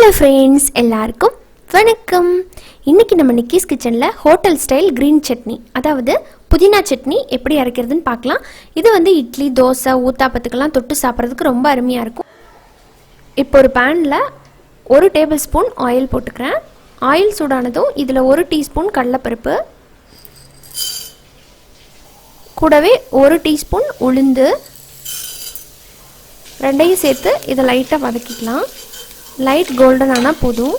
Hello friends, எல்லாருக்கும் வணக்கம். இன்றைக்கி நம்ம நிக்கிஸ் கிச்சனில் ஹோட்டல் ஸ்டைல் க்ரீன் சட்னி, அதாவது புதினா சட்னி எப்படி அரைக்கிறதுன்னு பார்க்கலாம். இது வந்து இட்லி, தோசை, ஊத்தாப்பத்துக்கெல்லாம் தொட்டு சாப்பிட்றதுக்கு ரொம்ப அருமையாக இருக்கும். இப்போ ஒரு பேனில் 1 டேபிள் ஸ்பூன் ஆயில் போட்டுக்கிறேன். ஆயில் சூடானதும் இதில் 1 டீஸ்பூன் கடலைப்பருப்பு, கூடவே 1 டீஸ்பூன் உளுந்து, ரெண்டையும் சேர்த்து இதை லைட்டாக வதக்கிக்கலாம். லைட் கோல்டன் ஆனால் போதும்.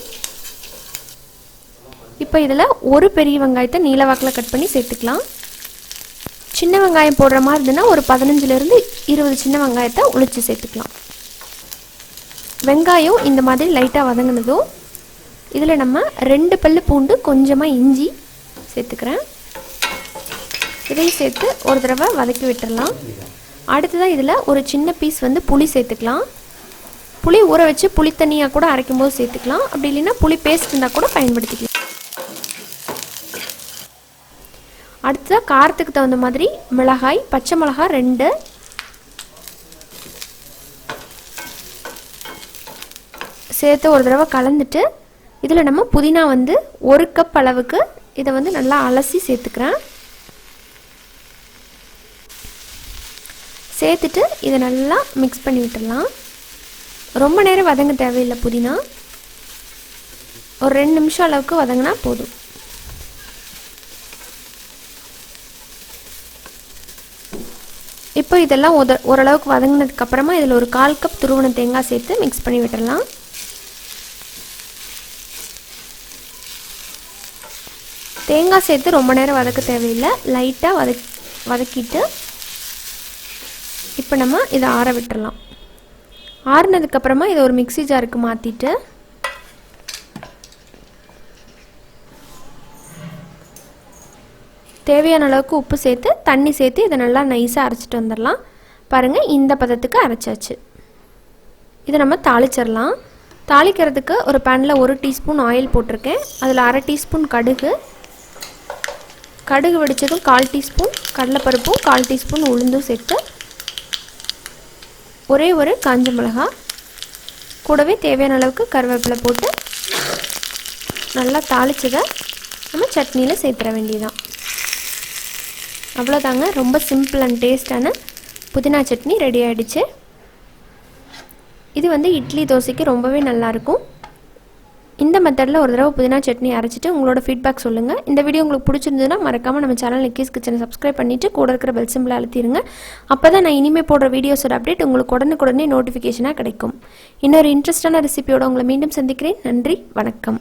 இப்போ இதில் 1 பெரிய வெங்காயத்தை நீல வாக்கில் கட் பண்ணி சேர்த்துக்கலாம். சின்ன வெங்காயம் போடுற மாதிரி இருந்ததுன்னா ஒரு 15லேருந்து 20 சின்ன வெங்காயத்தை உளிச்சு சேர்த்துக்கலாம். வெங்காயம் இந்த மாதிரி லைட்டாக வதங்கினதும் இதில் நம்ம 2 பல்லு பூண்டு, கொஞ்சமாக இஞ்சி சேர்த்துக்கிறேன். இதையும் சேர்த்து ஒரு தடவை வதக்கி விட்டுடலாம். அடுத்ததாக இதில் ஒரு சின்ன பீஸ் வந்து புளி சேர்த்துக்கலாம். புளி ஊற வச்சு புளி தண்ணியாக கூட அரைக்கும் போது சேர்த்துக்கலாம். அப்படி இல்லைன்னா புளி பேஸ்ட் இருந்தால் கூட பயன்படுத்திக்கலாம். அடுத்ததாக காரத்துக்கு தகுந்த மாதிரி மிளகாய், பச்சை மிளகாய் 2, சேர்த்து ஒரு தடவை கலந்துட்டு இதில் நம்ம புதினா வந்து 1 கப் அளவுக்கு இதை வந்து நல்லா அலசி சேர்த்துக்கிறேன். சேர்த்துட்டு இதை நல்லா மிக்ஸ் பண்ணி விட்டுடலாம். ரொம்ப நேரம் வதங்க தேவையில்லை. புதினா ஒரு 2 நிமிஷம் அளவுக்கு வதங்கினா போதும். இப்போ இதெல்லாம் ஓரளவுக்கு வதங்கினதுக்கப்புறமா இதில் ஒரு 1/4 கப் துருவன தேங்காய் சேர்த்து மிக்ஸ் பண்ணி விட்டுடலாம். தேங்காய் சேர்த்து ரொம்ப நேரம் வதக்க தேவையில்லை. லைட்டாக வதக்கிட்டு இப்போ நம்ம இதை ஆற விட்டுடலாம். ஆறுனதுக்கப்புறமா இதை ஒரு மிக்ஸி ஜாருக்கு மாற்றிட்டு தேவையான அளவுக்கு உப்பு சேர்த்து தண்ணி சேர்த்து இதை நல்லா நைஸாக அரைச்சிட்டு வந்துடலாம். பாருங்கள், இந்த பதத்துக்கு அரைச்சாச்சு. இதை நம்ம தாளிச்சிடலாம். தாளிக்கிறதுக்கு ஒரு பேனில் 1 டீஸ்பூன் ஆயில் போட்டிருக்கேன். அதில் 1/2 டீஸ்பூன் கடுகு வெடித்ததும் 1/4 டீஸ்பூன் கடலைப்பருப்பும் 1/4 டீஸ்பூன் உளுந்தும் சேர்த்து ஒரே ஒரு காஞ்ச மிளகாய், கூடவே தேவையான அளவுக்கு கருவேப்பிலை போட்டு நல்லா தாளிச்சதை நம்ம சட்னியில் சேர்த்துற வேண்டியதான். அவ்வளோதாங்க, ரொம்ப சிம்பிள் அண்ட் டேஸ்டான புதினா சட்னி ரெடி ஆகிடுச்சு. இது வந்து இட்லி, தோசைக்கு ரொம்பவே நல்லாயிருக்கும். இந்த மெத்தடில் ஒரு தடவை புதினா சட்னி அரைச்சிட்டு உங்களோட ஃபீட்பேக் சொல்லுங்கள். இந்த வீடியோ உங்களுக்கு பிடிச்சிருந்ததுன்னா மறக்காமல் நம்ம சேனல் நிக்கிஸ் கிச்சனை சப்ஸ்கிரைப் பண்ணிவிட்டு கூட இருக்கிற பெல் சிம்பிளை அழுத்திடுங்க. அப்போ தான் நான் இனிமேல் போடுற வீடியோஸோட அப்டேட் உங்களுக்கு உடனுக்குடனே நோட்டிஃபிகேஷனாக கிடைக்கும். இன்னொரு இன்ட்ரெஸ்டான ரெசிபியோட உங்களை மீண்டும் சந்திக்கிறேன். நன்றி, வணக்கம்.